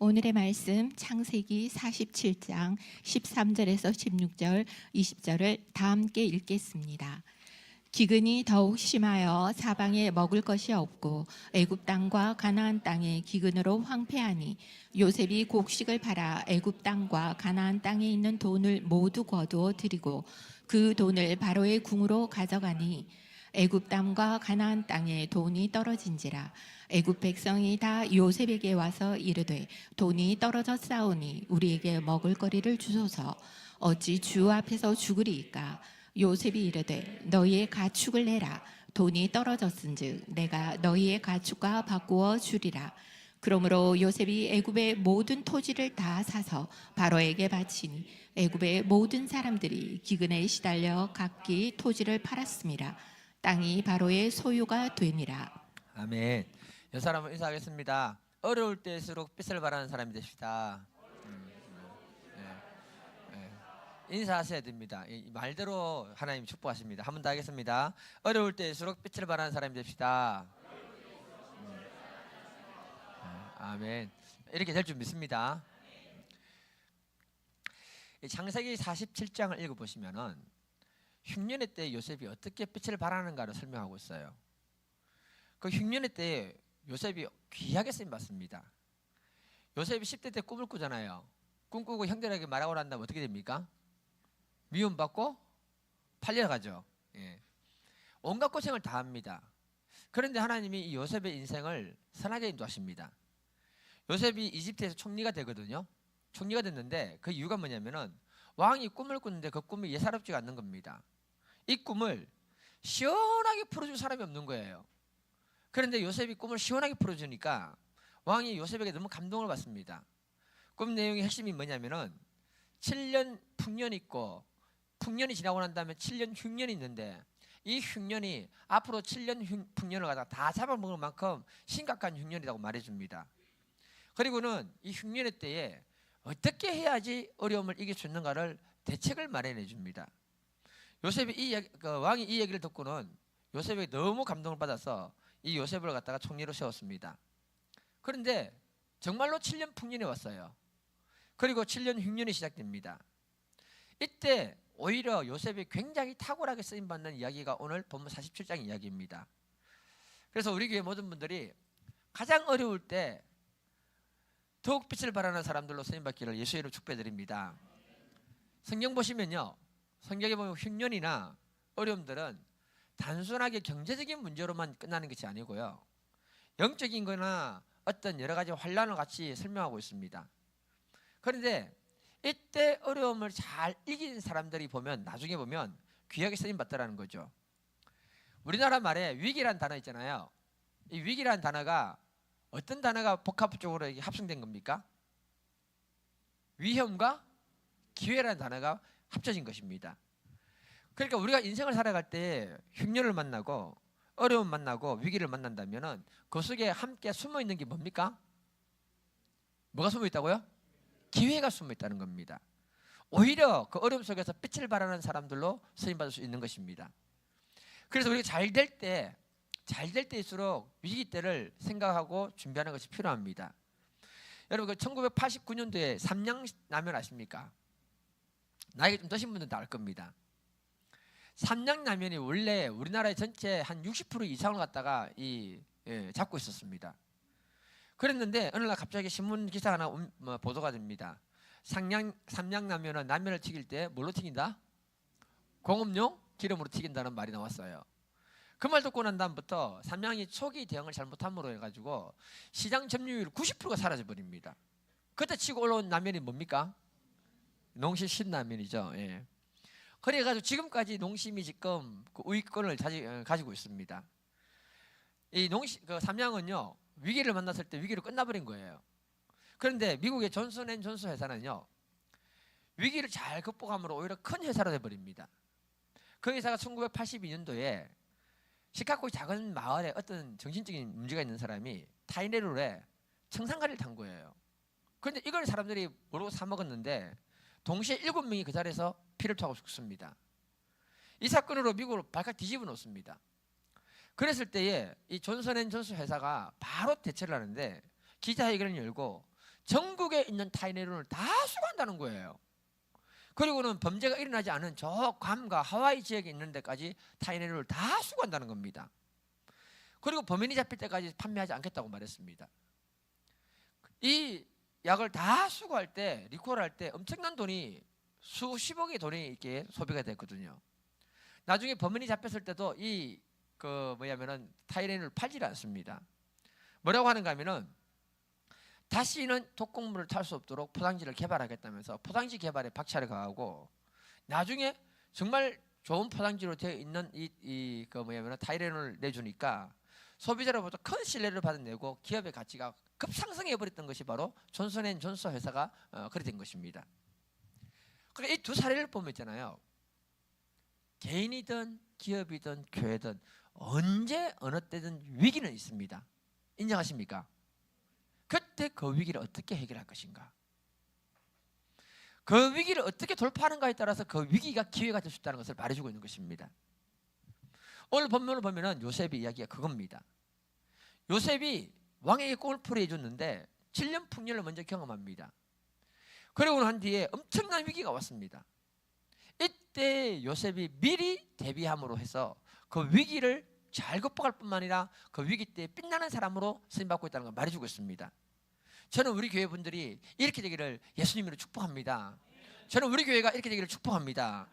오늘의 말씀 창세기 47장 13절에서 16절, 20절을 다 함께 읽겠습니다. 기근이 더욱 심하여 사방에 먹을 것이 없고 애굽 땅과 가나안 땅에 기근으로 황폐하니 요셉이 곡식을 팔아 애굽 땅과 가나안 땅에 있는 돈을 모두 거두어 들이고 그 돈을 바로의 궁으로 가져가니 애굽 땅과 가나안 땅에 돈이 떨어진지라. 애굽 백성이 다 요셉에게 와서 이르되 돈이 떨어져 싸우니 우리에게 먹을 거리를 주소서. 어찌 주 앞에서 죽으리이까. 요셉이 이르되 너희의 가축을 내라. 돈이 떨어졌은즉 내가 너희의 가축과 바꾸어 주리라. 그러므로 요셉이 애굽의 모든 토지를 다 사서 바로에게 바치니 애굽의 모든 사람들이 기근에 시달려 각기 토지를 팔았음이라. 땅이 바로의 소유가 되니라. 아멘. 여 사람은 인사하겠습니다. 어려울 때일수록 빛을 발하는 사람이 되시다. 인사하셔야 됩니다. 이 말대로 하나님 축복하십니다. 한 번 더 하겠습니다. 어려울 때일수록 빛을 발하는 사람이 됩시다. 아멘. 이렇게 될 줄 믿습니다. 창세기 47장을 읽어보시면은 흉년의 때 요셉이 어떻게 빛을 발하는가를 설명하고 있어요. 그 흉년의 때 요셉이 귀하게 쓰임 받습니다. 요셉이 10대 때 꿈을 꾸잖아요. 꿈꾸고 형들에게 말하고 난 다음에 어떻게 됩니까? 미움받고 팔려가죠. 예. 온갖 고생을 다 합니다. 그런데 하나님이 이 요셉의 인생을 선하게 인도하십니다. 요셉이 이집트에서 총리가 되거든요. 총리가 됐는데 그 이유가 뭐냐면은 왕이 꿈을 꾸는데 그 꿈이 예사롭지가 않는 겁니다. 이 꿈을 시원하게 풀어줄 사람이 없는 거예요. 그런데 요셉이 꿈을 시원하게 풀어주니까 왕이 요셉에게 너무 감동을 받습니다. 꿈 내용의 핵심이 뭐냐면은 7년 풍년이 있고 풍년이 지나고 난 다음에 7년 흉년이 있는데 이 흉년이 앞으로 7년 풍년을 갖다가 다 잡아먹을 만큼 심각한 흉년이라고 말해줍니다. 그리고는 이 흉년의 때에 어떻게 해야지 어려움을 이길 수 있는가를 대책을 마련해 줍니다. 요셉이 왕이 이 얘기를 듣고는 요셉에게 너무 감동을 받아서 이 요셉을 갖다가 총리로 세웠습니다. 그런데 정말로 7년 풍년이 왔어요. 그리고 7년 흉년이 시작됩니다. 이때 오히려 요셉이 굉장히 탁월하게 쓰임받는 이야기가 오늘 본문 47장 이야기입니다. 그래서 우리 교회 모든 분들이 가장 어려울 때 더욱 빛을 발하는 사람들로 쓰임받기를 예수의 이름으로 축복드립니다. 성경 보시면요, 성경에 보면 흉년이나 어려움들은 단순하게 경제적인 문제로만 끝나는 것이 아니고요, 영적인 거나 어떤 여러 가지 환란을 같이 설명하고 있습니다. 그런데 이때 어려움을 잘 이긴 사람들이 보면 나중에 보면 귀하게 쓰임 받더라는 거죠. 우리나라 말에 위기란 단어 있잖아요. 이 위기란 단어가 어떤 단어가 복합적으로 합성된 겁니까? 위험과 기회라는 단어가 합쳐진 것입니다. 그러니까 우리가 인생을 살아갈 때 흉년을 만나고 어려움 만나고 위기를 만난다면은 그 속에 함께 숨어 있는 게 뭡니까? 뭐가 숨어 있다고요? 기회가 숨어 있다는 겁니다. 오히려 그 어려움 속에서 빛을 발하는 사람들로 쓰임 받을 수 있는 것입니다. 그래서 우리가 잘 될 때일수록 위기 때를 생각하고 준비하는 것이 필요합니다. 여러분, 그 1989년도에 삼양라면 아십니까? 나이가 좀 드신 분들은 다 알 겁니다. 삼양라면이 원래 우리나라의 전체 한 60% 이상을 갖다가 잡고 있었습니다. 그랬는데 어느 날 갑자기 신문 기사 하나 보도가 됩니다. 삼양라면은 라면을 튀길 때 뭘로 튀긴다? 공업용 기름으로 튀긴다는 말이 나왔어요. 그 말 듣고 난 다음부터 삼양이 초기 대응을 잘못함으로 해가지고 시장 점유율 90%가 사라져 버립니다. 그때 치고 올라온 라면이 뭡니까? 농심 신라면이죠. 예. 그래가지고 지금까지 농심이 지금 그 우위권을 가지고 있습니다. 이 그 삼양은요, 위기를 만났을 때 위기로 끝나버린 거예요. 그런데 미국의 존슨앤존슨 회사는요, 위기를 잘 극복함으로 오히려 큰 회사로 돼버립니다. 그 회사가 1982년도에 시카고의 작은 마을에 어떤 정신적인 문제가 있는 사람이 타이레놀에 청산가리를 탄 거예요. 그런데 이걸 사람들이 모르고 사 먹었는데 동시에 7명이 그 자리에서 피를 토하고 죽습니다. 이 사건으로 미국을 발칵 뒤집어 놓습니다. 그랬을 때에 이 존슨앤존슨 회사가 바로 대처를 하는데 기자회견을 열고 전국에 있는 타이레놀을 다 수거한다는 거예요. 그리고는 범죄가 일어나지 않은 저 괌과 하와이 지역에 있는 데까지 타이레놀을 다 수거한다는 겁니다. 그리고 범인이 잡힐 때까지 판매하지 않겠다고 말했습니다. 이 약을 다 수거할 때, 리콜할 때 엄청난 돈이 수십억의 돈이 이렇게 소비가 됐거든요. 나중에 범인이 잡혔을 때도 이 타이레놀을 팔지를 않습니다. 뭐라고 하는가 하면은 다시는 독극물을 탈 수 없도록 포장지를 개발하겠다면서 포장지 개발에 박차를 가하고, 나중에 정말 좋은 포장지로 되어 있는 타이레놀을 내주니까 소비자로부터 큰 신뢰를 받아내고 기업의 가치가 급상승해 버렸던 것이 바로 존슨앤존슨 회사가 그래 된 것입니다. 그러니까 이 두 사례를 보면 있잖아요. 개인이든 기업이든 교회든 언제 어느 때든 위기는 있습니다. 인정하십니까? 그때 그 위기를 어떻게 해결할 것인가? 그 위기를 어떻게 돌파하는가에 따라서 그 위기가 기회가 될 수 있다는 것을 말해주고 있는 것입니다. 오늘 본문을 보면은 요셉의 이야기가 그겁니다. 요셉이 왕에게 꿈을 풀이해 줬는데 7년 풍년을 먼저 경험합니다. 그리고 난 뒤에 엄청난 위기가 왔습니다. 이때 요셉이 미리 대비함으로 해서 그 위기를 잘 극복할 뿐만 아니라 그 위기 때 빛나는 사람으로 쓰임받고 있다는 걸 말해주고 있습니다. 저는 우리 교회 분들이 이렇게 되기를 예수님으로 축복합니다. 저는 우리 교회가 이렇게 되기를 축복합니다.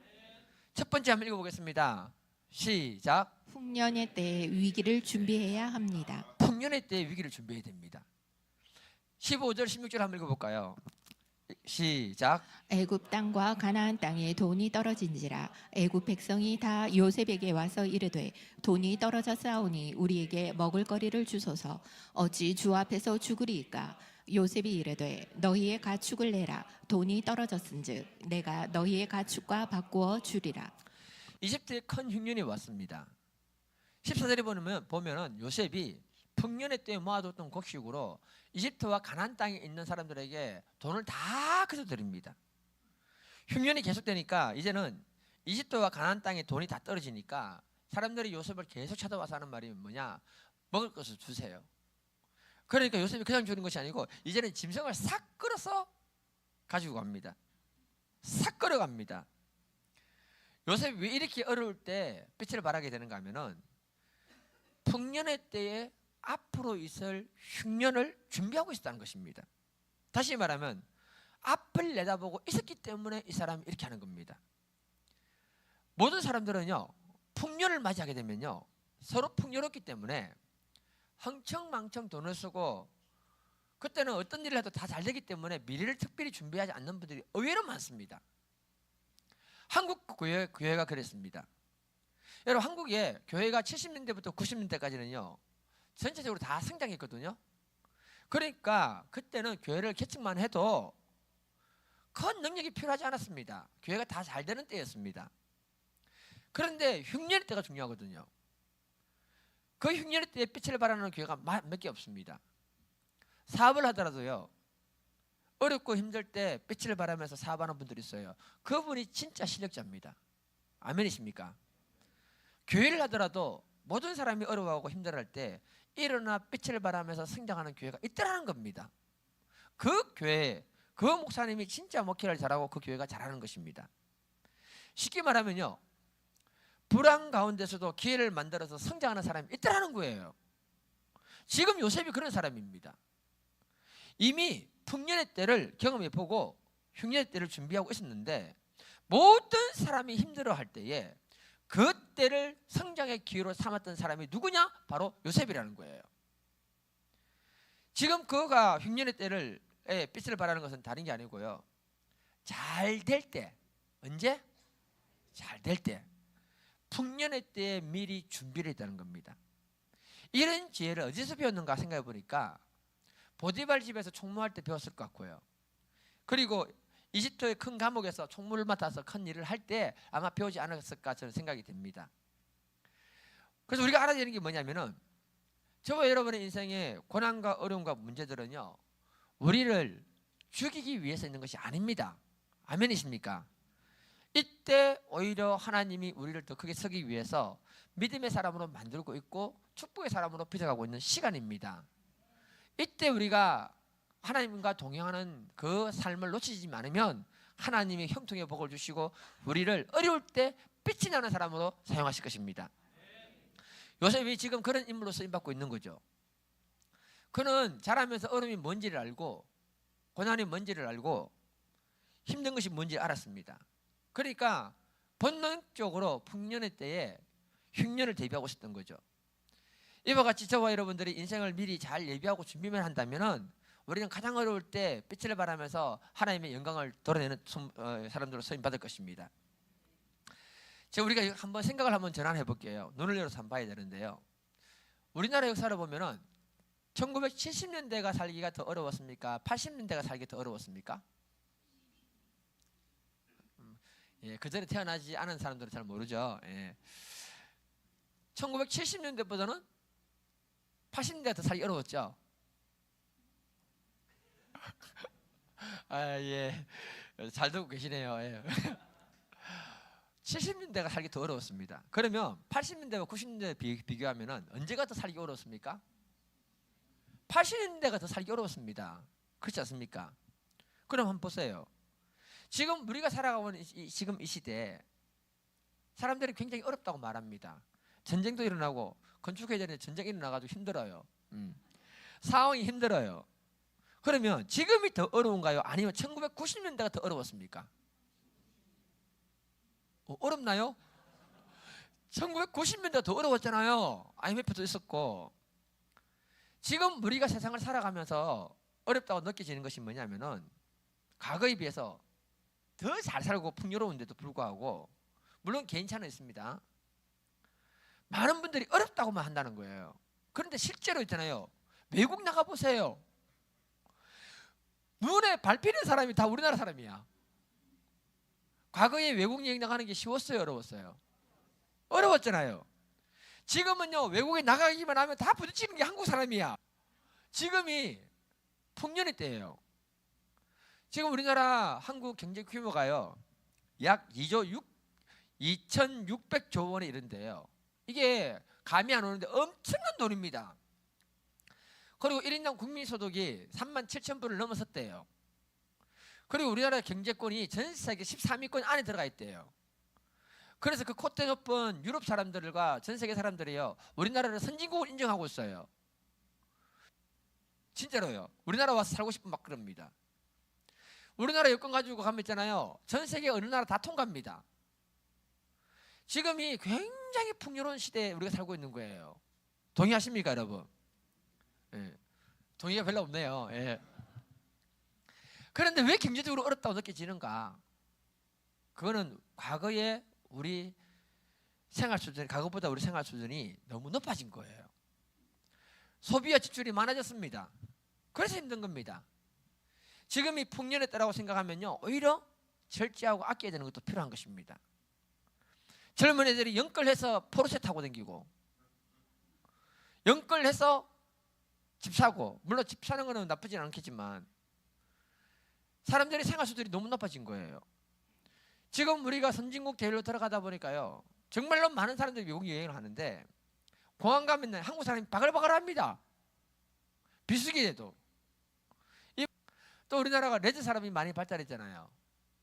첫 번째 한번 읽어보겠습니다. 시작. 풍년의 때에 위기를 준비해야 합니다. 풍년의 때에 위기를 준비해야 됩니다. 15절 16절 한번 읽어볼까요? 시작. 애굽 땅과 가나안 땅에 돈이 떨어진지라 애굽 백성이 다 요셉에게 와서 이르되 돈이 떨어져 싸우니 우리에게 먹을 거리를 주소서. 어찌 주 앞에서 죽으리이까? 요셉이 이르되 너희의 가축을 내라. 돈이 떨어졌은즉 내가 너희의 가축과 바꾸어 주리라. 이집트에 큰 흉년이 왔습니다. 14절에 보면은 요셉이 풍년의 때에 모아뒀던 곡식으로 이집트와 가나안 땅에 있는 사람들에게 돈을 다 그저 드립니다. 흉년이 계속되니까 이제는 이집트와 가나안 땅에 돈이 다 떨어지니까 사람들이 요셉을 계속 찾아와서 하는 말이 뭐냐? 먹을 것을 주세요. 그러니까 요셉이 그냥 주는 것이 아니고 이제는 짐승을 싹 끌어서 가지고 갑니다. 싹 끌어갑니다. 요셉이 왜 이렇게 어려울 때 빛을 발하게 되는가 하면은 풍년의 때에 앞으로 있을 흉년을 준비하고 있었다는 것입니다. 다시 말하면 앞을 내다보고 있었기 때문에 이 사람이 이렇게 하는 겁니다. 모든 사람들은요, 풍년을 맞이하게 되면요, 서로 풍요롭기 때문에 흥청망청 돈을 쓰고, 그때는 어떤 일을 해도 다 잘 되기 때문에 미래를 특별히 준비하지 않는 분들이 의외로 많습니다. 한국 교회가 그랬습니다. 여러분, 한국의 교회가 70년대부터 90년대까지는요 전체적으로 다 성장했거든요. 그러니까 그때는 교회를 개척만 해도 큰 능력이 필요하지 않았습니다. 교회가 다 잘 되는 때였습니다. 그런데 흉년의 때가 중요하거든요. 그 흉년의 때에 빛을 발하는 교회가 몇 개 없습니다. 사업을 하더라도요, 어렵고 힘들 때 빛을 발하면서 사업하는 분들이 있어요. 그분이 진짜 실력자입니다. 아멘이십니까? 교회를 하더라도 모든 사람이 어려워하고 힘들어할 때 일어나 빛을 발하면서 성장하는 교회가 있더라는 겁니다. 그 교회, 그 목사님이 진짜 목회를 잘하고 그 교회가 잘하는 것입니다. 쉽게 말하면요, 불안 가운데서도 기회를 만들어서 성장하는 사람이 있더라는 거예요. 지금 요셉이 그런 사람입니다. 이미 풍년의 때를 경험해보고 흉년의 때를 준비하고 있었는데, 모든 사람이 힘들어할 때에 그 때를 성장의 기회로 삼았던 사람이 누구냐? 바로 요셉이라는 거예요. 지금 그가 흉년의 때를 빛을 발하는 것은 다른 게 아니고요, 잘 될 때, 언제? 잘 될 때, 풍년의 때에 미리 준비를 했다는 겁니다. 이런 지혜를 어디서 배웠는가 생각해 보니까 보디발 집에서 총무할 때 배웠을 것 같고요, 그리고 이집트의 큰 감옥에서 총무를 맡아서 큰 일을 할 때 아마 배우지 않았을까 저는 생각이 됩니다. 그래서 우리가 알아야 되는 게 뭐냐면은, 저와 여러분의 인생의 고난과 어려움과 문제들은요, 우리를 죽이기 위해서 있는 것이 아닙니다. 아멘이십니까? 이때 오히려 하나님이 우리를 더 크게 서기 위해서 믿음의 사람으로 만들고 있고 축복의 사람으로 빚어가고 있는 시간입니다. 이때 우리가 하나님과 동행하는 그 삶을 놓치지 않으면 하나님이 형통의 복을 주시고 우리를 어려울 때 빛이 나는 사람으로 사용하실 것입니다. 요셉이 지금 그런 인물로 쓰임받고 있는 거죠. 그는 자라면서 어려움이 뭔지를 알고 고난이 뭔지를 알고 힘든 것이 뭔지 알았습니다. 그러니까 본능적으로 풍년의 때에 흉년을 대비하고 있었던 거죠. 이와 같이 저와 여러분들이 인생을 미리 잘 예비하고 준비만 한다면 우리는 가장 어려울 때 빛을 발하면서 하나님의 영광을 드러내는 사람들로 쓰임받을 것입니다. 제가 우리가 한번 생각을 한번 전환해 볼게요. 눈을 열어서 한번 봐야 되는데요. 우리나라 역사를 보면은 1970년대가 살기가 더 어려웠습니까? 80년대가 살기 더 어려웠습니까? 예, 그 전에 태어나지 않은 사람들은 잘 모르죠. 예. 1970년대보다는 80년대가 더 살기 어려웠죠. 아, 예. 잘 듣고 계시네요. 예. 70년대가 살기 더 어려웠습니다. 그러면 80년대와 90년대 비교하면 언제가 더 살기 어려웠습니까? 80년대가 더 살기 어려웠습니다. 그렇지 않습니까? 그럼 한번 보세요. 지금 우리가 살아가고 있는 지금 이 시대에 사람들이 굉장히 어렵다고 말합니다. 전쟁도 일어나고 건축해야 되는데 전쟁이 일어나가지고 힘들어요. 상황이 힘들어요. 그러면 지금이 더 어려운가요? 아니면 1990년대가 더 어려웠습니까? 어렵나요? 1990년대가 더 어려웠잖아요. IMF도 있었고. 지금 우리가 세상을 살아가면서 어렵다고 느껴지는 것이 뭐냐면은 과거에 비해서 더 잘 살고 풍요로운데도 불구하고 물론 개인차는 있습니다. 많은 분들이 어렵다고만 한다는 거예요. 그런데 실제로 있잖아요. 외국 나가 보세요. 눈에 밟히는 사람이 다 우리나라 사람이야. 과거에 외국 여행 나가는 게 쉬웠어요, 어려웠어요? 어려웠잖아요. 지금은요, 외국에 나가기만 하면 다 부딪히는 게 한국 사람이야. 지금이 풍년의 때예요. 지금 우리나라 한국 경제 규모가요, 약 2,600조 원에 이른데요. 이게 감이 안 오는데 엄청난 돈입니다. 그리고 1인당 국민소득이 37,000불을 넘어섰대요. 그리고 우리나라 경제권이 전 세계 13위권 안에 들어가 있대요. 그래서 그 콧대 높은 유럽 사람들과 전 세계 사람들이요, 우리나라를 선진국을 인정하고 있어요. 진짜로요. 우리나라 와서 살고 싶으면 막 그럽니다. 우리나라 여권 가지고 가면 있잖아요, 전 세계 어느 나라 다 통과합니다. 지금이 굉장히 풍요로운 시대에 우리가 살고 있는 거예요. 동의하십니까, 여러분? 예. 동의가 별로 없네요. 예. 그런데 왜 경제적으로 어렵다고 느껴지는가? 그거는 과거에 우리 생활 수준, 과거보다 우리 생활 수준이 너무 높아진 거예요. 소비와 지출이 많아졌습니다. 그래서 힘든 겁니다. 지금이 풍년의 때라고 생각하면요, 오히려 절제하고 아껴야 되는 것도 필요한 것입니다. 젊은 애들이 연끌해서 포르쉐 타고 다니고, 연끌해서 집 사고, 물론 집 사는 거는 나쁘진 않겠지만 사람들의 생활 수준이 너무 높아진 거예요. 지금 우리가 선진국 대열로 들어가다 보니까요, 정말로 많은 사람들이 외국 여행을 하는데 공항 가면 한국 사람이 바글바글합니다. 비수기 돼도. 또 우리나라가 레드 사람이 많이 발달했잖아요.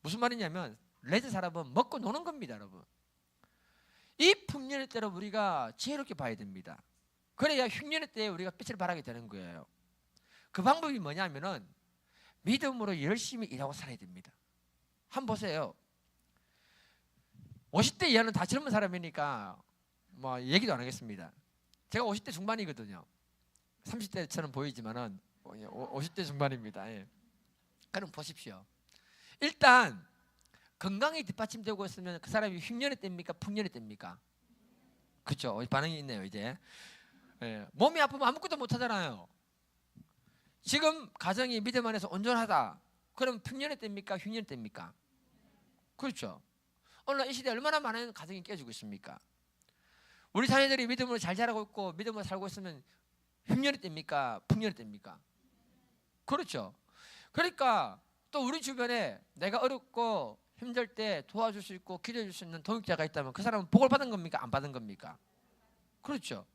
무슨 말이냐면 레드 사람은 먹고 노는 겁니다, 여러분. 이 풍년의 때로 우리가 지혜롭게 봐야 됩니다. 그래야 흉년의 때에 우리가 빛을 발하게 되는 거예요. 그 방법이 뭐냐면은 믿음으로 열심히 일하고 살아야 됩니다. 한번 보세요. 50대 이하는 다 젊은 사람이니까 뭐 얘기도 안 하겠습니다. 제가 50대 중반이거든요. 30대처럼 보이지만은 50대 중반입니다. 예. 그럼 보십시오. 일단 건강이 뒷받침되고 있으면 그 사람이 흉년의 때입니까? 풍년의 때입니까? 그렇죠. 반응이 있네요, 이제. 예. 몸이 아프면 아무것도 못 하잖아요. 지금 가정이 믿음 안에서 온전하다. 그럼 풍년의 때입니까? 흉년의 때입니까? 그렇죠. 오늘 이 시대에 얼마나 많은 가정이 깨지고 있습니까? 우리 자녀들이 믿음으로 잘 자라고 있고 믿음으로 살고 있으면 흉년의 때입니까? 풍년의 때입니까? 그렇죠. 그러니까 또 우리 주변에 내가 어렵고 힘들 때 도와줄 수 있고 기도해 줄 수 있는 동역자가 있다면 그 사람은 복을 받은 겁니까? 안 받은 겁니까? 그렇죠.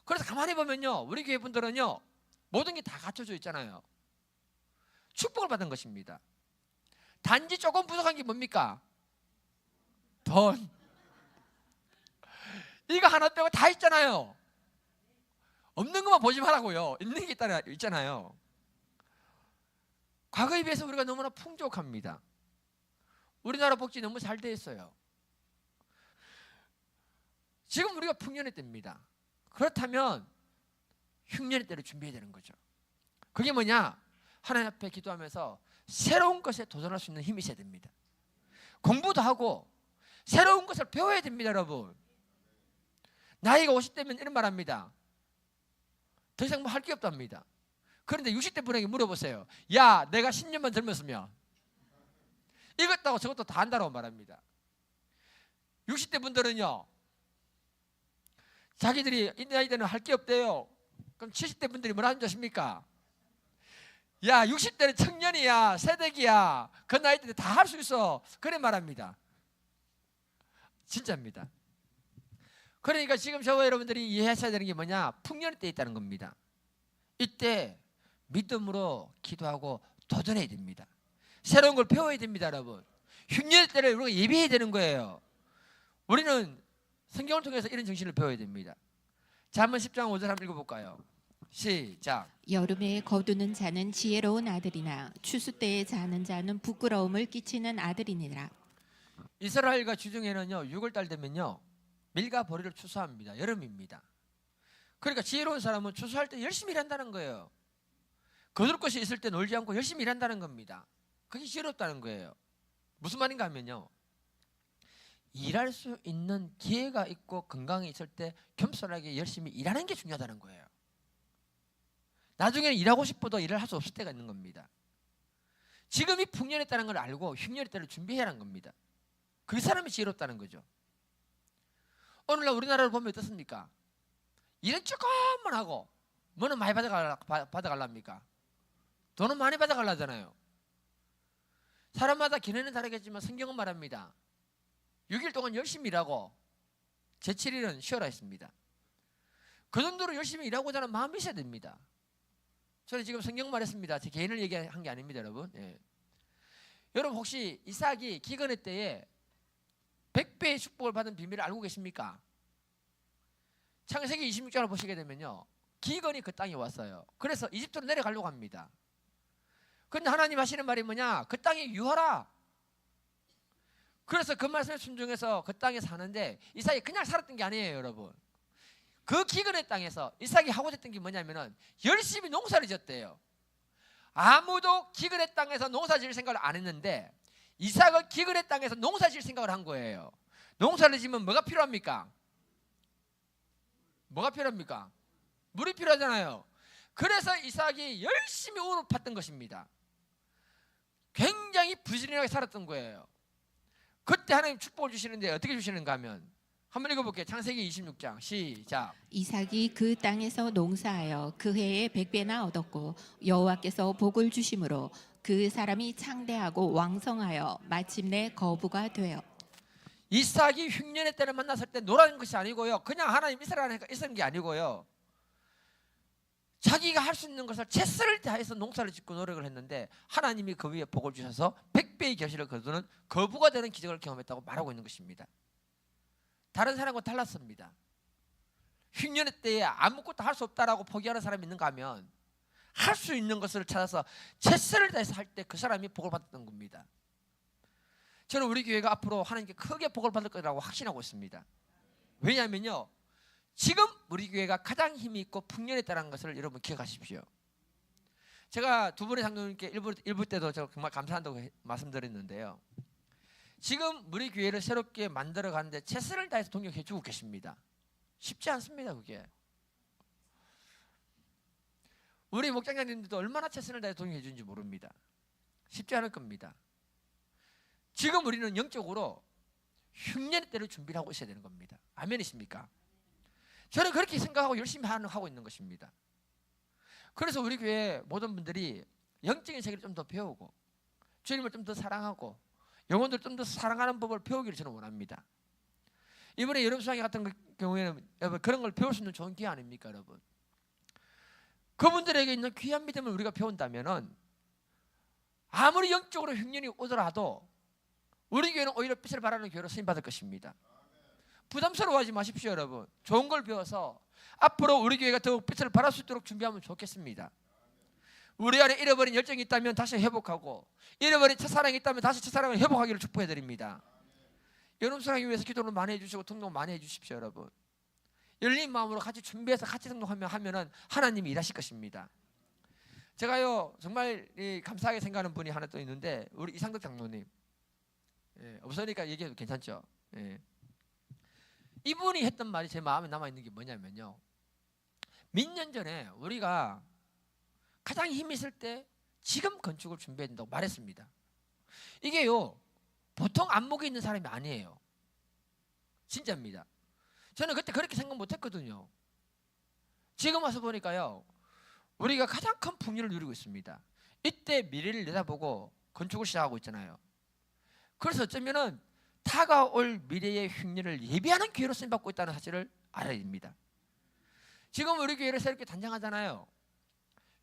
그래서 가만히 보면요, 우리 교회 분들은요, 모든 게 다 갖춰져 있잖아요. 축복을 받은 것입니다. 단지 조금 부족한 게 뭡니까? 돈. 이거 하나 빼고 다 있잖아요. 없는 것만 보지 말라고요. 있는 게 있잖아요. 과거에 비해서 우리가 너무나 풍족합니다. 우리나라 복지 너무 잘 돼 있어요. 지금 우리가 풍년의 때입니다. 그렇다면 흉년의 때를 준비해야 되는 거죠. 그게 뭐냐? 하나님 앞에 기도하면서 새로운 것에 도전할 수 있는 힘이 있어야 됩니다. 공부도 하고 새로운 것을 배워야 됩니다, 여러분. 나이가 50대면 이런 말 합니다. 더 이상 뭐 할 게 없답니다. 그런데 60대 분에게 물어보세요. 야, 내가 10년만 젊었으면 이것도 하고 저것도 다 한다고 말합니다. 60대 분들은요, 자기들이 이 나이 때는 할 게 없대요. 그럼 70대 분들이 뭐라 하는 줄 아십니까? 야, 60대는 청년이야, 새댁이야, 그 나이 때 다 할 수 있어, 그래 말합니다. 진짜입니다. 그러니까 지금 저와 여러분들이 이해하셔야 되는 게 뭐냐? 풍년의 때에 있다는 겁니다. 이때 믿음으로 기도하고 도전해야 됩니다. 새로운 걸 배워야 됩니다, 여러분. 흉년의 때를 우리가 예비해야 되는 거예요. 우리는 성경을 통해서 이런 정신을 배워야 됩니다. 자, 한번 10장 5절 한번 읽어볼까요? 시작. 여름에 거두는 자는 지혜로운 아들이나 추수 때에 자는 자는 부끄러움을 끼치는 아들이니라. 이스라엘과 주중에는요, 6월달 되면요, 밀과 보리를 추수합니다. 여름입니다. 그러니까 지혜로운 사람은 추수할 때 열심히 일한다는 거예요. 거둘 것이 있을 때 놀지 않고 열심히 일한다는 겁니다. 그게 지혜롭다는 거예요. 무슨 말인가 하면요, 일할 수 있는 기회가 있고 건강이 있을 때 겸손하게 열심히 일하는 게 중요하다는 거예요. 나중에는 일하고 싶어도 일을 할 수 없을 때가 있는 겁니다. 지금이 풍년이었다는 걸 알고 흉년의 때를 준비해야 하는 겁니다. 그 사람이 지혜롭다는 거죠. 오늘날 우리나라를 보면 어떻습니까? 일은 조금만 하고 뭐는 많이 받아갈랍니까? 돈은 많이 받아갈라잖아요. 사람마다 견해는 다르겠지만 성경은 말합니다. 6일 동안 열심히 일하고 제7일은 쉬어라 했습니다. 그 정도로 열심히 일하고자 하는 마음이 있어야 됩니다. 저는 지금 성경 말했습니다. 제 개인을 얘기한 게 아닙니다, 여러분. 예. 여러분 혹시 이삭이 기근의 때에 100배의 축복을 받은 비밀을 알고 계십니까? 창세기 26장을 보시게 되면요, 기근이 그 땅에 왔어요. 그래서 이집트로 내려가려고 합니다. 그런데 하나님 하시는 말이 뭐냐? 그 땅에 유하라. 그래서 그 말씀에 순종해서 그 땅에 사는데 이삭이 그냥 살았던 게 아니에요, 여러분. 그 기근의 땅에서 이삭이 하고 있던 게 뭐냐면은 열심히 농사를 지었대요. 아무도 기근의 땅에서 농사 지을 생각을 안 했는데 이삭은 기근의 땅에서 농사 지을 생각을 한 거예요. 농사를 지으면 뭐가 필요합니까? 뭐가 필요합니까? 물이 필요하잖아요. 그래서 이삭이 열심히 우를 팠던 것입니다. 굉장히 부지런하게 살았던 거예요. 그때 하나님 축복을 주시는데 어떻게 주시는가 하면 한번 읽어볼게요. 창세기 26장 시작. 이삭이 그 땅에서 농사하여 그 해에 100배나 얻었고 여호와께서 복을 주심으로 그 사람이 창대하고 왕성하여 마침내 거부가 되어. 이삭이 흉년의 때를 만났을 때 노라는 것이 아니고요, 그냥 하나님 이스라엘하니까 있는 게 아니고요, 자기가 할 수 있는 것을 최선을 다해서 농사를 짓고 노력을 했는데 하나님이 그 위에 복을 주셔서 100배의 결실을 거두는 거부가 되는 기적을 경험했다고 말하고 있는 것입니다. 다른 사람과 달랐습니다. 흉년의 때에 아무것도 할 수 없다라고 포기하는 사람이 있는가 하면 할 수 있는 것을 찾아서 최선을 다해서 할 때 그 사람이 복을 받았던 겁니다. 저는 우리 교회가 앞으로 하나님께 크게 복을 받을 거라고 확신하고 있습니다. 왜냐하면요, 지금 우리 교회가 가장 힘이 있고 풍년에 따른 것을 여러분 기억하십시오. 제가 두 분의 장로님께 일부 때도 제가 정말 감사한다고 말씀드렸는데요, 지금 우리 교회를 새롭게 만들어 가는데 최선을 다해서 동력해 주고 계십니다. 쉽지 않습니다. 그게 우리 목장장님들도 얼마나 최선을 다해서 동력해 주는지 모릅니다. 쉽지 않을 겁니다. 지금 우리는 영적으로 흉년의 때를 준비를 하고 있어야 되는 겁니다. 아멘이십니까? 저는 그렇게 생각하고 열심히 하고 있는 것입니다. 그래서 우리 교회 모든 분들이 영적인 세계를 좀 더 배우고 주님을 좀 더 사랑하고 영혼들을 좀 더 사랑하는 법을 배우기를 저는 원합니다. 이번에 여름 수학회 같은 경우에는 여러분 그런 걸 배울 수 있는 좋은 기회 아닙니까, 여러분? 그분들에게 있는 귀한 믿음을 우리가 배운다면은 아무리 영적으로 흉년이 오더라도 우리 교회는 오히려 빛을 발하는 교회로 쓰임받을 것입니다. 부담스러워하지 마십시오, 여러분. 좋은 걸 배워서 앞으로 우리 교회가 더욱 빛을 발할 수 있도록 준비하면 좋겠습니다. 우리 안에 잃어버린 열정이 있다면 다시 회복하고, 잃어버린 첫사랑이 있다면 다시 첫사랑을 회복하기를 축복해드립니다. 여러분 사랑을 위해서 기도를 많이 해주시고 등록 많이 해주십시오, 여러분. 열린 마음으로 같이 준비해서 같이 등록하면은 하나님이 일하실 것입니다. 제가요 정말 감사하게 생각하는 분이 하나 또 있는데, 우리 이상덕 장로님. 없으니까 얘기해도 괜찮죠? 이분이 했던 말이 제 마음에 남아있는 게 뭐냐면요, 몇 년 전에 우리가 가장 힘이 있을 때 지금 건축을 준비해야 된다고 말했습니다. 이게요 보통 안목이 있는 사람이 아니에요. 진짜입니다. 저는 그때 그렇게 생각 못했거든요. 지금 와서 보니까요 우리가 가장 큰 풍요를 누리고 있습니다. 이때 미래를 내다보고 건축을 시작하고 있잖아요. 그래서 어쩌면은 다가올 미래의 흉년을 예비하는 기회로 쓰임받고 있다는 사실을 알아야 됩니다. 지금 우리 교회를 새롭게 단장하잖아요.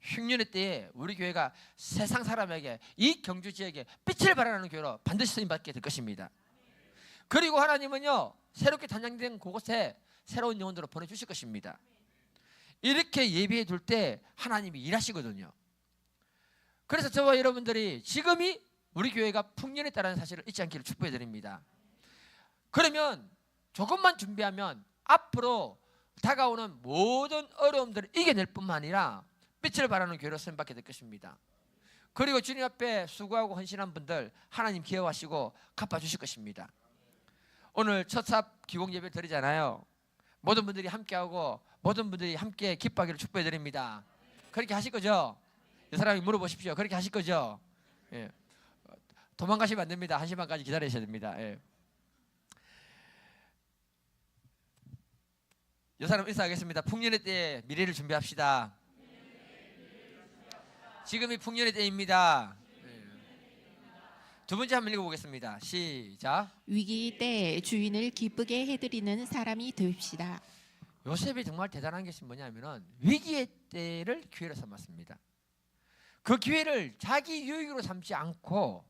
흉년의 때에 우리 교회가 세상 사람에게, 이 경주 지역에 빛을 발하는 교회로 반드시 쓰임받게 될 것입니다. 그리고 하나님은요 새롭게 단장된 그곳에 새로운 영혼들을 보내주실 것입니다. 이렇게 예비해 둘 때 하나님이 일하시거든요. 그래서 저와 여러분들이 지금이 우리 교회가 풍년에 따르는 사실을 잊지 않기를 축복해 드립니다. 그러면 조금만 준비하면 앞으로 다가오는 모든 어려움들을 이겨낼 뿐만 아니라 빛을 발하는 교회로 쓰임받게 될 것입니다. 그리고 주님 앞에 수고하고 헌신한 분들 하나님 기여하시고 갚아주실 것입니다. 오늘 첫 삽 기공 예배 드리잖아요. 모든 분들이 함께하고 모든 분들이 함께 기뻐하기를 축복해 드립니다. 그렇게 하실 거죠? 이 사람이 물어보십시오. 그렇게 하실 거죠? 예. 도망가시면 안 됩니다. 1시 반까지 기다리셔야 됩니다. 예. 이 사람 인사하겠습니다. 풍년의 때에 미래를 준비합시다. 지금이 풍년의 때입니다. 두 번째 한번 읽어보겠습니다. 시작. 위기 때 주인을 기쁘게 해드리는 사람이 됩시다. 요셉이 정말 대단한 것이 뭐냐면은 위기의 때를 기회로 삼았습니다. 그 기회를 자기 유익으로 삼지 않고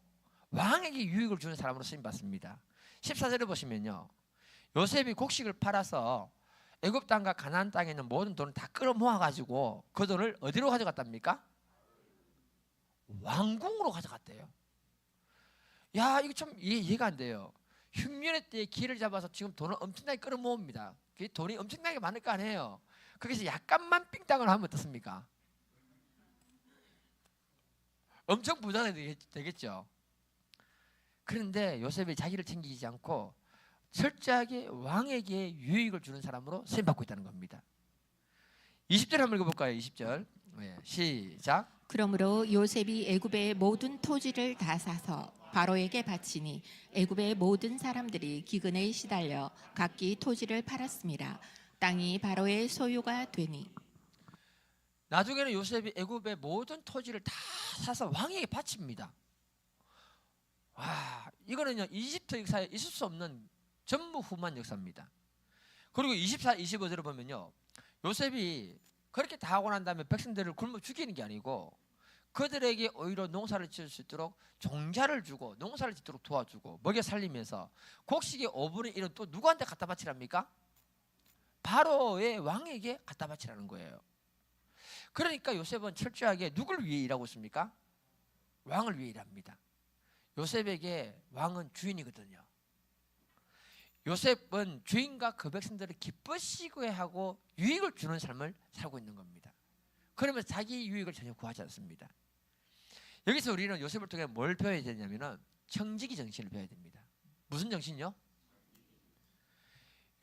왕에게 유익을 주는 사람으로 쓰임받습니다. 14절을 보시면요, 요셉이 곡식을 팔아서 애굽 땅과 가나안 땅에 있는 모든 돈을 다 끌어모아가지고 그 돈을 어디로 가져갔답니까? 왕궁으로 가져갔대요. 야, 이거 좀 이해가 안 돼요. 흉년의 때에 기회를 잡아서 지금 돈을 엄청나게 끌어모읍니다. 그 돈이 엄청나게 많을 거 아니에요. 거기서 약간만 삥땅을 하면 어떻습니까? 엄청 부자가 되겠죠. 그런데 요셉이 자기를 챙기지 않고 철저하게 왕에게 유익을 주는 사람으로 쓰임받고 있다는 겁니다. 20절 한번 읽어볼까요? 20절. 시작. 그러므로 요셉이 애굽의 모든 토지를 다 사서 바로에게 바치니 애굽의 모든 사람들이 기근에 시달려 각기 토지를 팔았습니다. 땅이 바로의 소유가 되니. 나중에는 요셉이 애굽의 모든 토지를 다 사서 왕에게 바칩니다. 와, 이거는요 이집트 역사에 있을 수 없는 전무후무한 역사입니다. 그리고 24, 25절을 보면요, 요셉이 그렇게 다 하고 난 다음에 백성들을 굶어 죽이는 게 아니고 그들에게 오히려 농사를 지을 수 있도록 종자를 주고 농사를 짓도록 도와주고 먹여 살리면서 곡식의 5분의 1은 또 누구한테 갖다 바치랍니까? 바로의 왕에게 갖다 바치라는 거예요. 그러니까 요셉은 철저하게 누굴 위해 일하고 있습니까? 왕을 위해 일합니다. 요셉에게 왕은 주인이거든요. 요셉은 주인과 그 백성들을 기쁘시게 하고 유익을 주는 삶을 살고 있는 겁니다. 그러면서 자기 유익을 전혀 구하지 않습니다. 여기서 우리는 요셉을 통해 뭘 배워야 되냐면은 청지기 정신을 배워야 됩니다. 무슨 정신이요?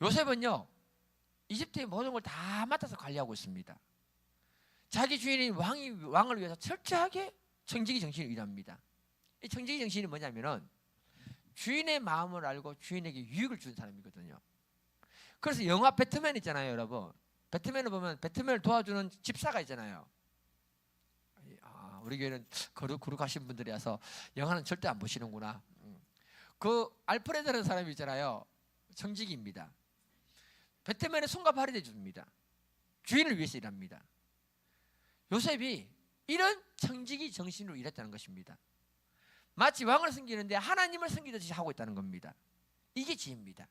요셉은요 이집트의 모든 걸 다 맡아서 관리하고 있습니다. 자기 주인인 왕을 위해서 철저하게 청지기 정신을 일합니다. 이 청지기 정신이 뭐냐면은 주인의 마음을 알고 주인에게 유익을 주는 사람이거든요. 그래서 영화 배트맨 있잖아요, 여러분. 배트맨을 보면 배트맨을 도와주는 집사가 있잖아요. 우리 교회는 거룩하신 분들이라서 영화는 절대 안 보시는구나. 그 알프레드라는 사람이 있잖아요. 청지기입니다. 배트맨의 손과 발이 되어줍니다. 주인을 위해서 일합니다. 요셉이 이런 청지기 정신으로 일했다는 것입니다. 마치 왕을 섬기는데 하나님을 섬기듯이 하고 있다는 겁니다. 이게 지혜입니다.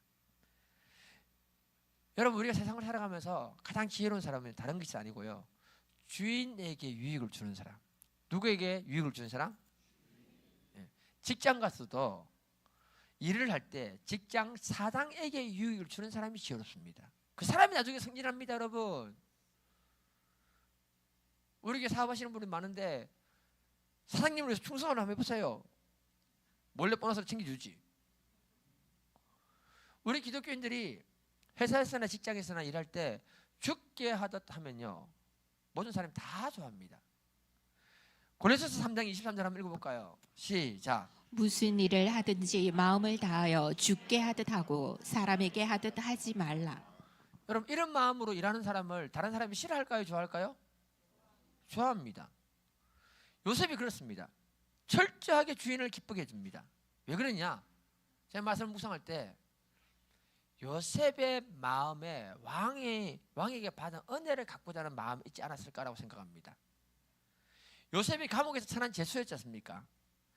여러분, 우리가 세상을 살아가면서 가장 지혜로운 사람은 다른 것이 아니고요, 주인에게 유익을 주는 사람. 누구에게 유익을 주는 사람? 직장 가서도 일을 할 때 직장 사장에게 유익을 주는 사람이 지혜롭습니다. 그 사람이 나중에 승진합니다. 여러분, 우리에게 사업하시는 분이 많은데 사장님을 위해서 충성을 한번 해보세요. 몰래 보너스를 챙겨주지. 우리 기독교인들이 회사에서나 직장에서나 일할 때 죽게 하듯 하면요, 모든 사람이 다 좋아합니다. 고린도서 3장 23절 한번 읽어볼까요? 시작. 무슨 일을 하든지 마음을 다하여 죽게 하듯 하고 사람에게 하듯 하지 말라. 여러분, 이런 마음으로 일하는 사람을 다른 사람이 싫어할까요? 좋아할까요? 좋아합니다. 요셉이 그렇습니다. 철저하게 주인을 기쁘게 해줍니다. 왜 그러냐? 제가 말씀을 묵상할 때 요셉의 마음에 왕에게 받은 은혜를 갖고자 하는 마음이 있지 않았을까라고 생각합니다. 요셉이 감옥에서 천한 재수였지 않습니까?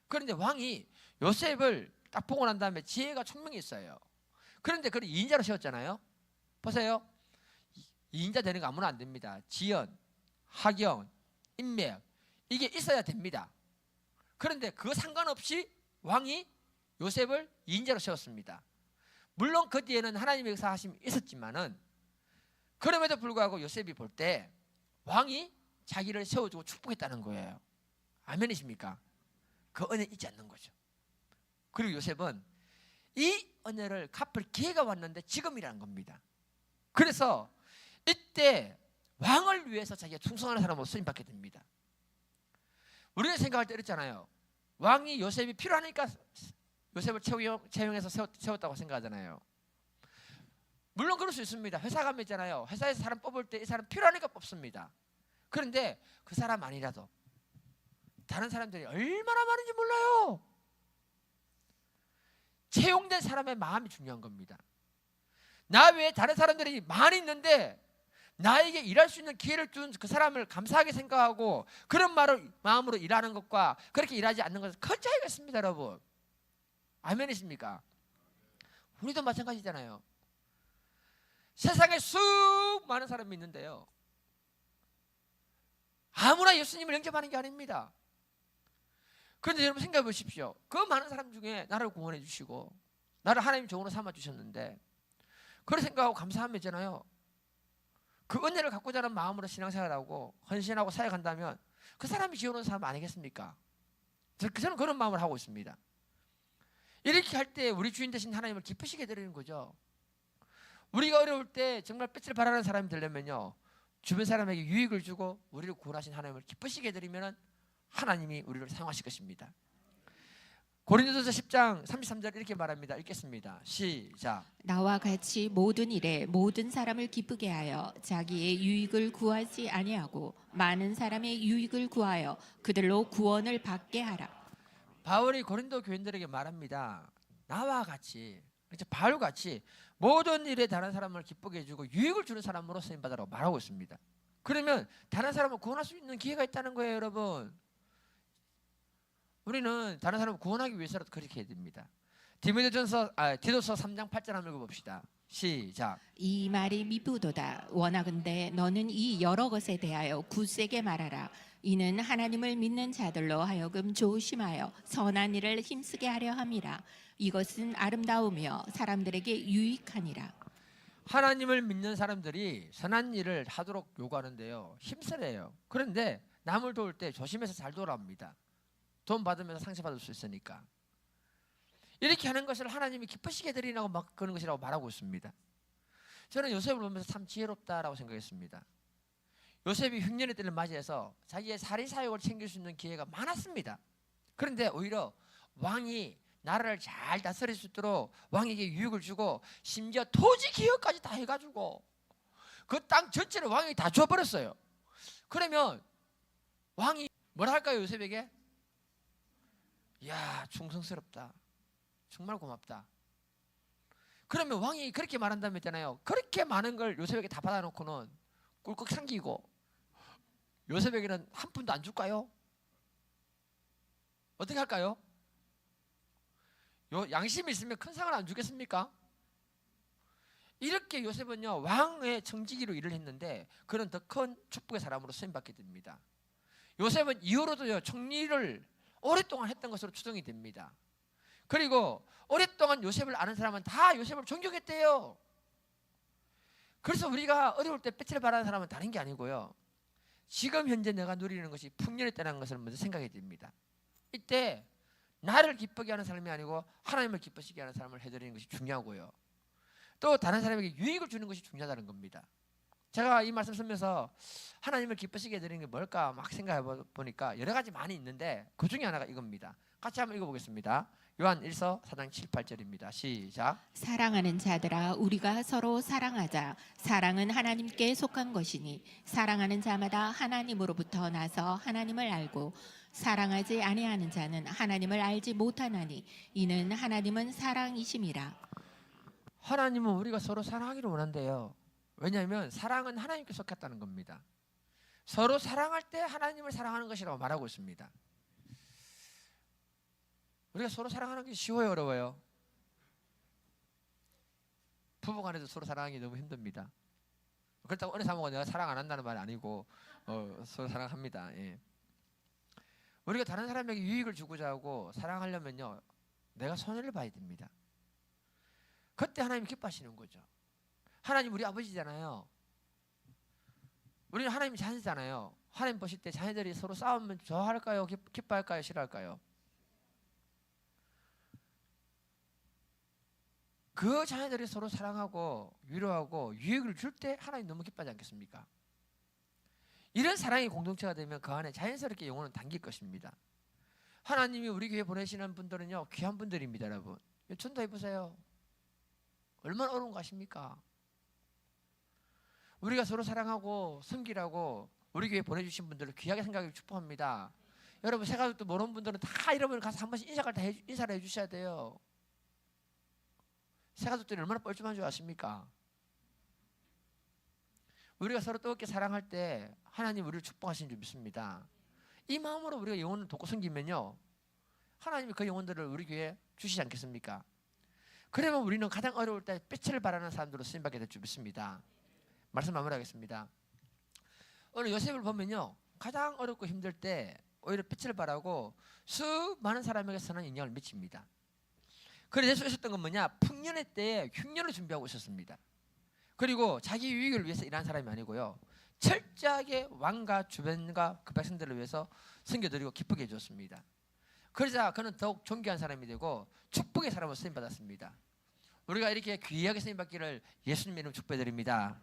그런데 왕이 요셉을 딱 보고 난 다음에 지혜가 총명이 있어요. 그런데 그를 2인자로 세웠잖아요. 보세요. 2인자 되는 거 아무나 안 됩니다. 지연, 학연, 인맥, 이게 있어야 됩니다. 그런데 그거 상관없이 왕이 요셉을 2인자로 세웠습니다. 물론 그 뒤에는 하나님의 역사하심이 있었지만은, 그럼에도 불구하고 요셉이 볼 때 왕이 자기를 세워주고 축복했다는 거예요. 아멘이십니까? 그 은혜 잊지 않는 거죠. 그리고 요셉은 이 은혜를 갚을 기회가 왔는데 지금이라는 겁니다. 그래서 이때 왕을 위해서 자기가 충성하는 사람으로 쓰임받게 됩니다. 우리가 생각할 때 이랬잖아요. 왕이 요셉이 필요하니까 요셉을 채용해서 세웠다고 생각하잖아요. 물론 그럴 수 있습니다. 회사 가면 있잖아요. 회사에서 사람 뽑을 때 이 사람 필요하니까 뽑습니다. 그런데 그 사람 아니라도 다른 사람들이 얼마나 많은지 몰라요. 채용된 사람의 마음이 중요한 겁니다. 나 외에 다른 사람들이 많이 있는데 나에게 일할 수 있는 기회를 준 그 사람을 감사하게 생각하고 그런 마음으로 일하는 것과 그렇게 일하지 않는 것은 큰 차이가 있습니다. 여러분, 아멘이십니까? 우리도 마찬가지잖아요. 세상에 수많은 사람이 있는데요, 아무나 예수님을 영접하는 게 아닙니다. 그런데 여러분 생각해 보십시오. 그 많은 사람 중에 나를 구원해 주시고 나를 하나님 종으로 삼아 주셨는데, 그런 생각하고 감사하면 있잖아요, 그 은혜를 갖고자 하는 마음으로 신앙생활하고 헌신하고 사역한다면 그 사람이 지어놓은 사람 아니겠습니까? 저는 그런 마음을 하고 있습니다. 이렇게 할 때 우리 주인 되신 하나님을 기쁘시게 드리는 거죠. 우리가 어려울 때 정말 빛을 발하는 사람이 되려면요, 주변 사람에게 유익을 주고 우리를 구원하신 하나님을 기쁘시게 드리면 하나님이 우리를 사용하실 것입니다. 고린도서 10장 33절 이렇게 말합니다. 읽겠습니다. 시작. 나와 같이 모든 일에 모든 사람을 기쁘게 하여 자기의 유익을 구하지 아니하고 많은 사람의 유익을 구하여 그들로 구원을 받게 하라. 바울이 고린도 교인들에게 말합니다. 나와 같이, 바울과 같이 모든 일에 다른 사람을 기쁘게 해주고 유익을 주는 사람으로 쓰임받으라고 말하고 있습니다. 그러면 다른 사람을 구원할 수 있는 기회가 있다는 거예요. 여러분, 우리는 다른 사람을 구원하기 위해서라도 그렇게 해야 됩니다. 디도서 3장 8절 한번 읽어봅시다. 시작. 이 말이 미쁘도다. 원하건대 너는 이 여러 것에 대하여 굳세게 말하라. 이는 하나님을 믿는 자들로 하여금 조심하여 선한 일을 힘쓰게 하려 함이라. 이것은 아름다우며 사람들에게 유익하니라. 하나님을 믿는 사람들이 선한 일을 하도록 요구하는데요, 힘쓰래요. 그런데 남을 도울 때 조심해서 잘 도우랍니다. 돈 받으면서 상처받을 수 있으니까. 이렇게 하는 것을 하나님이 기쁘시게 드리라고 막 그런 것이라고 말하고 있습니다. 저는 요셉을 보면서 참 지혜롭다라고 생각했습니다. 요셉이 흉년의 때를 맞이해서 자기의 살인 사역을 챙길 수 있는 기회가 많았습니다. 그런데 오히려 왕이 나라를 잘 다스릴 수 있도록 왕에게 유익을 주고 심지어 토지 기업까지 다 해가지고 그 땅 전체를 왕이 다 줘버렸어요. 그러면 왕이 뭐라 할까요? 요셉에게? 야, 충성스럽다, 정말 고맙다. 그러면 왕이 그렇게 말한다면 있잖아요, 그렇게 많은 걸 요셉에게 다 받아놓고는 꿀꺽 삼기고 요셉에게는 한 푼도 안 줄까요? 어떻게 할까요? 양심이 있으면 큰 상을 안 주겠습니까? 이렇게 요셉은요 왕의 청지기로 일을 했는데 그런 더 큰 축복의 사람으로 쓰임받게 됩니다. 요셉은 이후로도요 총리를 오랫동안 했던 것으로 추정이 됩니다. 그리고 오랫동안 요셉을 아는 사람은 다 요셉을 존경했대요. 그래서 우리가 어려울 때 뺏을 바라는 사람은 다른 게 아니고요, 지금 현재 내가 누리는 것이 풍년의 때라는 것을 먼저 생각이 됩니다. 이때 나를 기쁘게 하는 사람이 아니고 하나님을 기쁘시게 하는 사람을 해드리는 것이 중요하고요, 또 다른 사람에게 유익을 주는 것이 중요하다는 겁니다. 제가 이 말씀 쓰면서 하나님을 기쁘시게 해드리는 게 뭘까 막 생각해 보니까 여러 가지 많이 있는데 그 중에 하나가 이겁니다. 같이 한번 읽어보겠습니다. 요한 1서 4장 7, 8절입니다. 시작. 사랑하는 자들아 우리가 서로 사랑하자. 사랑은 하나님께 속한 것이니 사랑하는 자마다 하나님으로부터 나서 하나님을 알고 사랑하지 아니하는 자는 하나님을 알지 못하나니 이는 하나님은 사랑이심이라. 하나님은 우리가 서로 사랑하기를 원한대요. 왜냐하면 사랑은 하나님께 속했다는 겁니다. 서로 사랑할 때 하나님을 사랑하는 것이라고 말하고 있습니다. 우리가 서로 사랑하는 게 쉬워요, 어려워요? 부부간에도 서로 사랑하기 너무 힘듭니다. 그렇다고 어느 사람하고 내가 사랑 안 한다는 말이 아니고 서로 사랑합니다. 예. 우리가 다른 사람에게 유익을 주고자 하고 사랑하려면요 내가 손해를 봐야 됩니다. 그때 하나님이 기뻐하시는 거죠. 하나님 우리 아버지잖아요. 우리는 하나님 자녀잖아요. 하나님 보실 때 자녀들이 서로 싸우면 좋아할까요? 기뻐할까요? 싫어할까요? 그 자녀들이 서로 사랑하고 위로하고 유익을 줄 때 하나님 너무 기뻐하지 않겠습니까? 이런 사랑의 공동체가 되면 그 안에 자연스럽게 영혼은 담길 것입니다. 하나님이 우리 교회 보내시는 분들은요 귀한 분들입니다. 여러분 전도해 보세요. 얼마나 어려운 거 아십니까? 우리가 서로 사랑하고 섬기라고 우리 교회 보내주신 분들을 귀하게 생각하고 축복합니다. 여러분 새가족도 모르는 분들은 다 이러면 가서 한 번씩 인사를 해주셔야 돼요. 새가족들이 얼마나 뻘쭘한 줄 아십니까? 우리가 서로 뜨겁게 사랑할 때 하나님 우리를 축복하시는 줄 믿습니다. 이 마음으로 우리가 영혼을 돕고 섬기면요 하나님이 그 영혼들을 우리 교회에 주시지 않겠습니까? 그러면 우리는 가장 어려울 때 빛을 발하는 사람들로 쓰임받게 될 줄 믿습니다. 말씀 마무리하겠습니다. 오늘 요셉을 보면요 가장 어렵고 힘들 때 오히려 빛을 발하고 수많은 사람에게서는 영향을 미칩니다. 그래서 있었던 건 뭐냐, 풍년의 때에 흉년을 준비하고 있었습니다. 그리고 자기 유익을 위해서 일하는 사람이 아니고요 철저하게 왕과 주변과 그 백성들을 위해서 섬겨드리고 기쁘게 해줬습니다. 그러자 그는 더욱 존귀한 사람이 되고 축복의 사람으로 쓰임받았습니다. 우리가 이렇게 귀하게 쓰임받기를 예수님 이름으로 축복해드립니다.